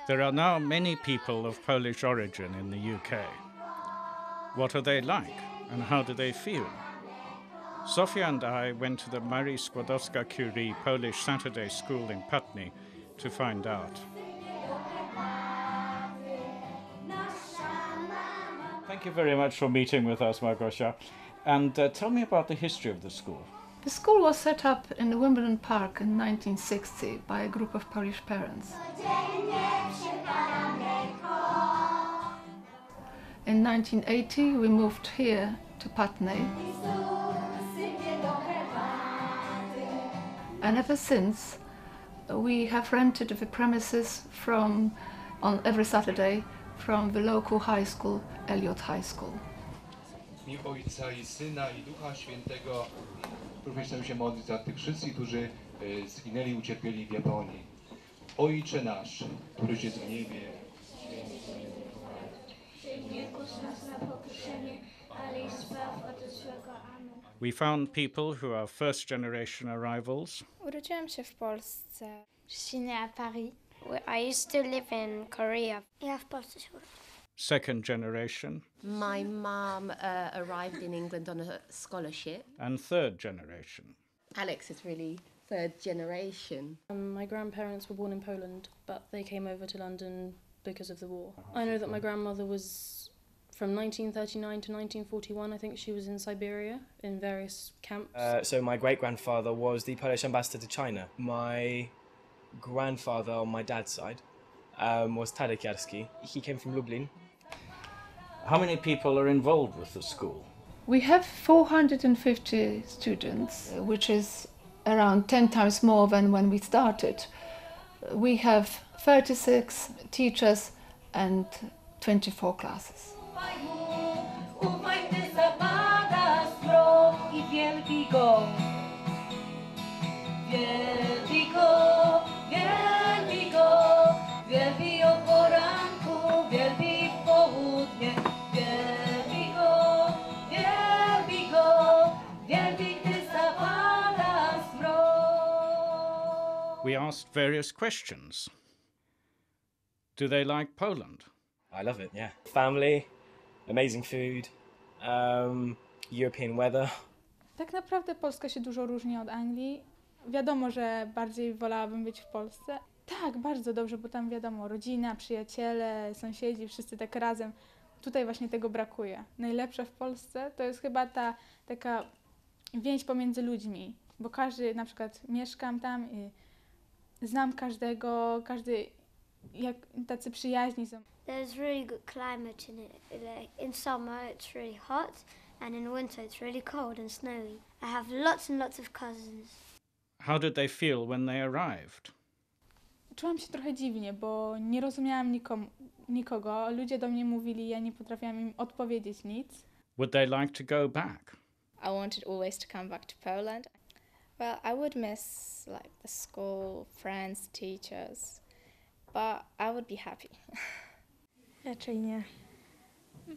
There are now many people of Polish origin in the UK. What are they like and how do they feel? Sophia and I went to the Marie Skłodowska Curie Polish Saturday School in Putney to find out. Thank you very much for meeting with us, Małgosia. And tell me about the history of the school. The school was set up in the Wimbledon Park in 1960 by a group of Polish parents. In 1980 we moved here to Putney. And ever since we have rented the premises on every Saturday from the local high school, Eliot High School. W imię Ojca i Syna i Ducha Świętego również chcę się modlić za tych wszystkich, którzy zginęli i ucierpieli w Japonii. Ojcze nasz, któryś jest w niebie, nie kuś nas na pokuszenie, ale i zbaw od złego. Amen. We found people who are first generation arrivals. Urodziłam się w Polsce. Je suis née à Paris. I used to live in Korea. Ja w Polsce się urodziłam. Second generation. My mum arrived in England on a scholarship. And third generation. Alex is really third generation. My grandparents were born in Poland, but they came over to London because of the war. I know that my grandmother was from 1939 to 1941. I think she was in Siberia in various camps. So my great-grandfather was the Polish ambassador to China. My grandfather on my dad's side was Tadek Jarski. He came from Lublin. How many people are involved with the school? We have 450 students, which is around 10 times more than when we started. We have 36 teachers and 24 classes. We asked various questions. Do they like Poland? I love it, yeah. Family, amazing food, European weather. Tak naprawdę Polska się dużo różni od Anglii. Wiadomo, że bardziej wolałabym być w Polsce. Tak, bardzo dobrze, bo tam wiadomo, rodzina, przyjaciele, sąsiedzi, wszyscy tak razem. Tutaj właśnie tego brakuje. Najlepsze w Polsce to jest chyba ta taka więź pomiędzy ludźmi, bo każdy, na przykład mieszkam tam i znam każdego, każdy jak tacy przyjaźni są. There's really good climate in it. Like in summer it's really hot and in winter it's really cold and snowy. I have lots and lots of cousins. How did they feel when they arrived? Czułam się trochę dziwnie, bo nie rozumiałam nikogo. Ludzie do mnie mówili, ja nie potrafiłam im odpowiedzieć nic. Would they like to go back? I wanted always to come back to Poland. Well, I would miss like the school, friends, teachers, but I would be happy. Raczej nie,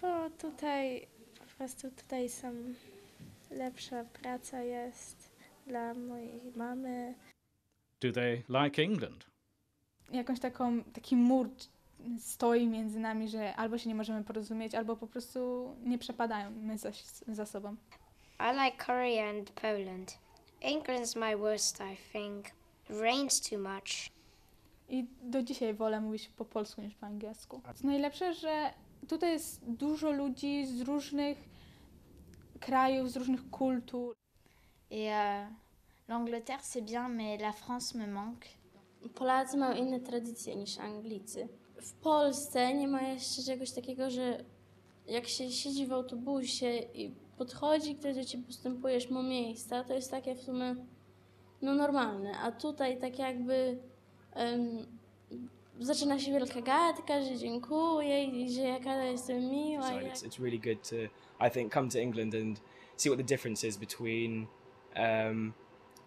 bo tutaj po prostu są lepsza praca jest dla mojej mamy. Do they like England? Taki mur stoi między nami, że albo się nie możemy porozumieć, albo po prostu nie przepadają my za sobą. I like Korea and Poland. England's my worst, I think. It rains too much. I do dzisiaj wolę mówić po polsku niż po angielsku. Co najlepsze, że tutaj jest dużo ludzi z różnych krajów, z różnych kultur. L'Angleterre c'est bien, mais la France me manque. Polacy mają inne tradycje niż Anglicy. W Polsce nie ma jeszcze czegoś takiego, że jak się siedzi w autobusie i podchodzi ktoś do ciebie, postępujesz mu miejsca, to jest takie w sumie normalne. A tutaj tak jakby zaczyna się wielka gadka, że dziękuję i że jaka jestem miła. It's really good to, I think, come to England and see what the difference is between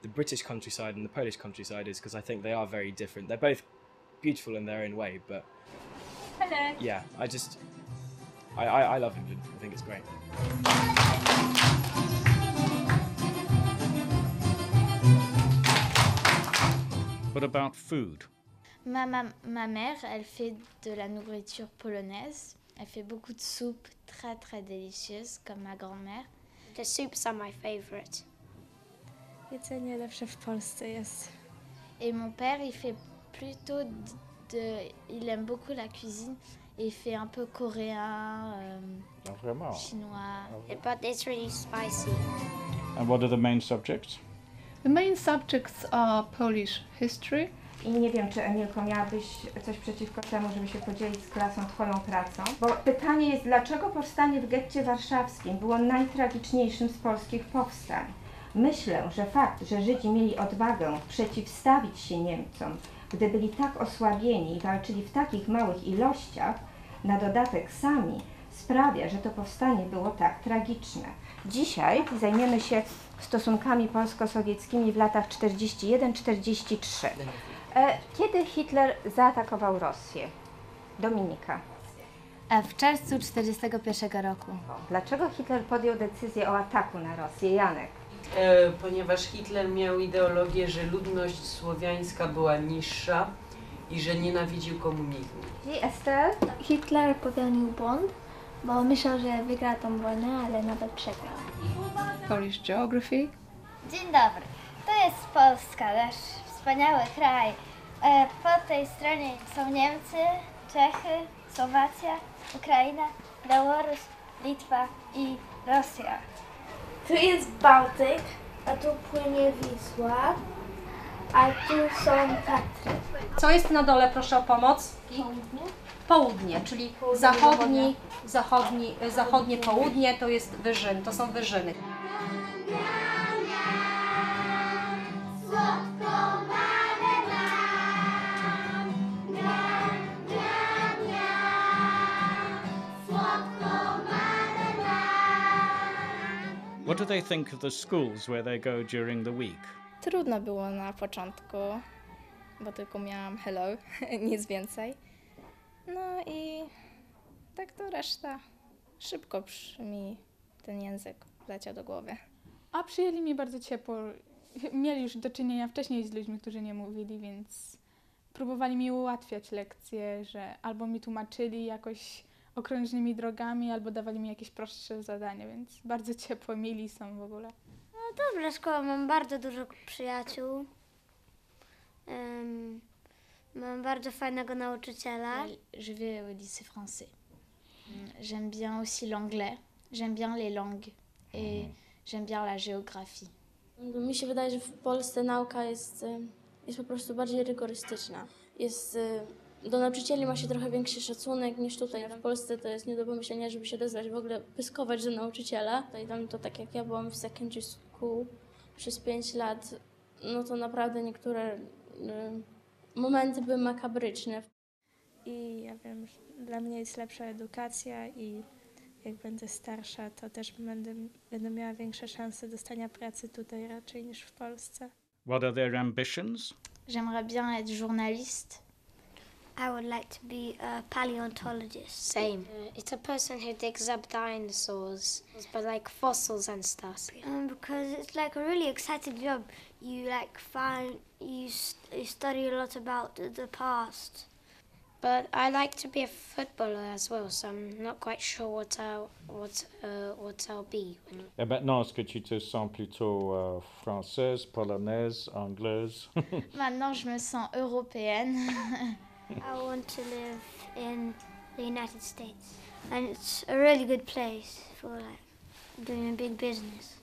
the British countryside and the Polish countryside is, because I think they are very different. They're both beautiful in their own way, but Hello. Yeah, I love England. I think it's great. What about food? Ma mère, elle fait de la nourriture polonaise. Elle fait beaucoup de soupes très très délicieuses, comme ma grand-mère. The soups are my favourite. Jedzenie lepsze w Polsce jest. Et mon père, il fait plutôt il aime beaucoup la cuisine. Et il fait un peu coréen, chinois. But it's really spicy. And what are the main subjects? The main subjects are Polish history. I nie wiem, czy Emilko miałabyś coś przeciwko temu, żeby się podzielić z klasą Twoją pracą. Bo pytanie jest, dlaczego powstanie w getcie warszawskim było najtragiczniejszym z polskich powstań? Myślę, że fakt, że Żydzi mieli odwagę przeciwstawić się Niemcom, gdy byli tak osłabieni i walczyli w takich małych ilościach, na dodatek sami, sprawia, że to powstanie było tak tragiczne. Dzisiaj zajmiemy się stosunkami polsko-sowieckimi w latach 41-43. Kiedy Hitler zaatakował Rosję? Dominika. W czerwcu 1941 roku. Dlaczego Hitler podjął decyzję o ataku na Rosję? Janek. Ponieważ Hitler miał ideologię, że ludność słowiańska była niższa i że nienawidził komunizmu. I Estelle? Hitler popełnił błąd, bo myślał, że wygra tą wojnę, ale nawet przegrał. Polish geography. Dzień dobry. To jest Polska, nasz wspaniały kraj. Po tej stronie są Niemcy, Czechy, Słowacja, Ukraina, Białoruś, Litwa i Rosja. Tu jest Bałtyk, a tu płynie Wisła, a tu są Tatry. Co jest na dole, proszę o pomoc? Południe. Południe, czyli zachodnie południe to jest wyżyn, to są wyżyny. What do they think of the schools where they go during the week? Trudno było na początku, bo tylko miałam hello, nic więcej. No i tak to reszta. Szybko mi ten język leciał do głowy. A przyjęli mnie bardzo ciepło. Mieli już do czynienia wcześniej z ludźmi, którzy nie mówili, więc próbowali mi ułatwiać lekcje, że albo mi tłumaczyli jakoś okrężnymi drogami, albo dawali mi jakieś prostsze zadania, więc bardzo ciepło, mili są w ogóle. No dobra szkoła, mam bardzo dużo przyjaciół. Mam bardzo fajnego nauczyciela. Je vais au lycée français. J'aime bien aussi l'anglais. J'aime bien les langues. Et j'aime bien la géographie. Mi się wydaje, że w Polsce nauka jest po prostu bardziej rygorystyczna. Do nauczycieli ma się trochę większy szacunek niż tutaj. W Polsce to jest nie do pomyślenia, żeby się odezwać, w ogóle pyskować do nauczyciela. I tam to tak jak ja byłam w secondary school przez 5 lat, no to naprawdę niektóre momenty były makabryczne. I ja wiem, że dla mnie jest lepsza edukacja i jak będę starsza, to też będę miała większe szanse dostania pracy tutaj raczej niż w Polsce. What are their ambitions? J'aimerais bien être journaliste. I would like to be a paleontologist. Same. It's a person who digs up dinosaurs, but like fossils and stuff. Because it's like a really exciting job. You like you study a lot about the past. But I like to be a footballer as well, so I'm not quite sure what I'll be. Et maintenant, est-ce que tu te sens plutôt française, polonaise, anglaise? Maintenant, je me sens européenne. I want to live in the United States, and it's a really good place for like doing a big business.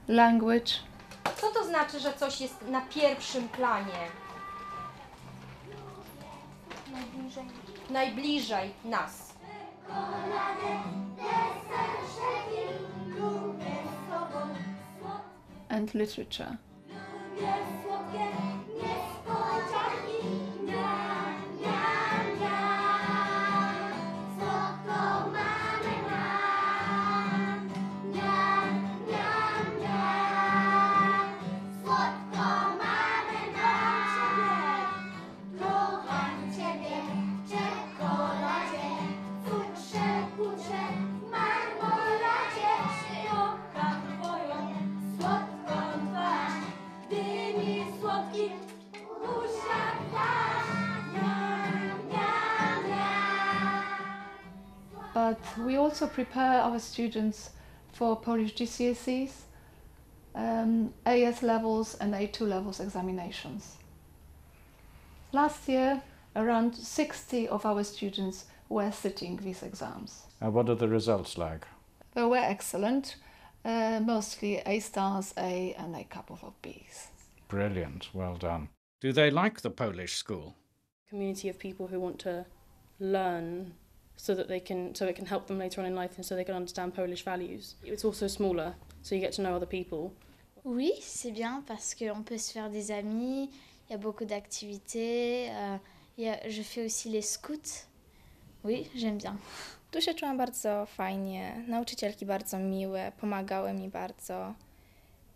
Language. Co to znaczy, że coś jest na pierwszym planie? Najbliżej nas. And literature. Słodki but we also prepare our students for Polish GCSEs, AS levels and A2 levels examinations. Last year, around 60 of our students were sitting these exams. And what are the results like? They were excellent, mostly A stars, A and a couple of Bs. Brilliant, well done. Do they like the Polish school? Community of people who want to learn so it can help them later on in life and so they can understand Polish values. It's also smaller, so you get to know other people. Oui, c'est bien parce qu'on peut se faire des amis, il y a beaucoup d'activités, je fais aussi les scouts. Oui, j'aime bien. Tu się czułam bardzo fajnie, nauczycielki bardzo miłe, pomagały mi bardzo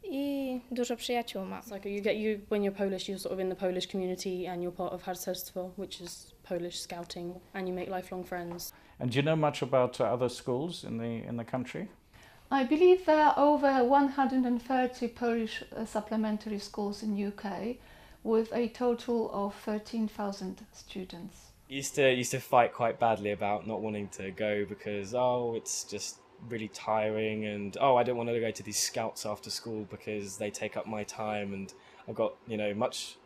i dużo przyjaciół mam. It's like when you're Polish, you're sort of in the Polish community and you're part of harcerstwo, which is Polish scouting, and you make lifelong friends. And do you know much about other schools in the country? I believe there are over 130 Polish supplementary schools in UK with a total of 13,000 students. Used to fight quite badly about not wanting to go because it's just really tiring and I don't want to go to these scouts after school because they take up my time and I've got much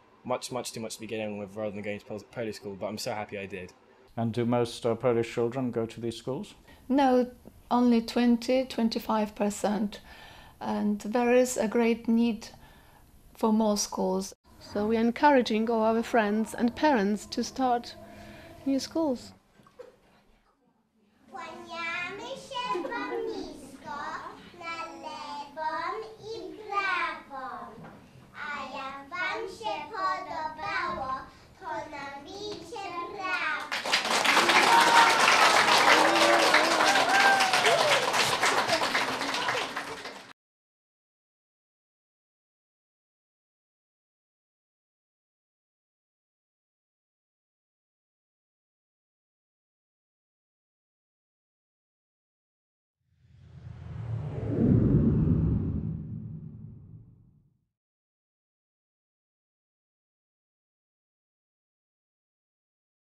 too much to be getting on with rather than going to Polish school, but I'm so happy I did. And do most Polish children go to these schools? No, only 20-25%, and there is a great need for more schools. So we're encouraging all our friends and parents to start new schools.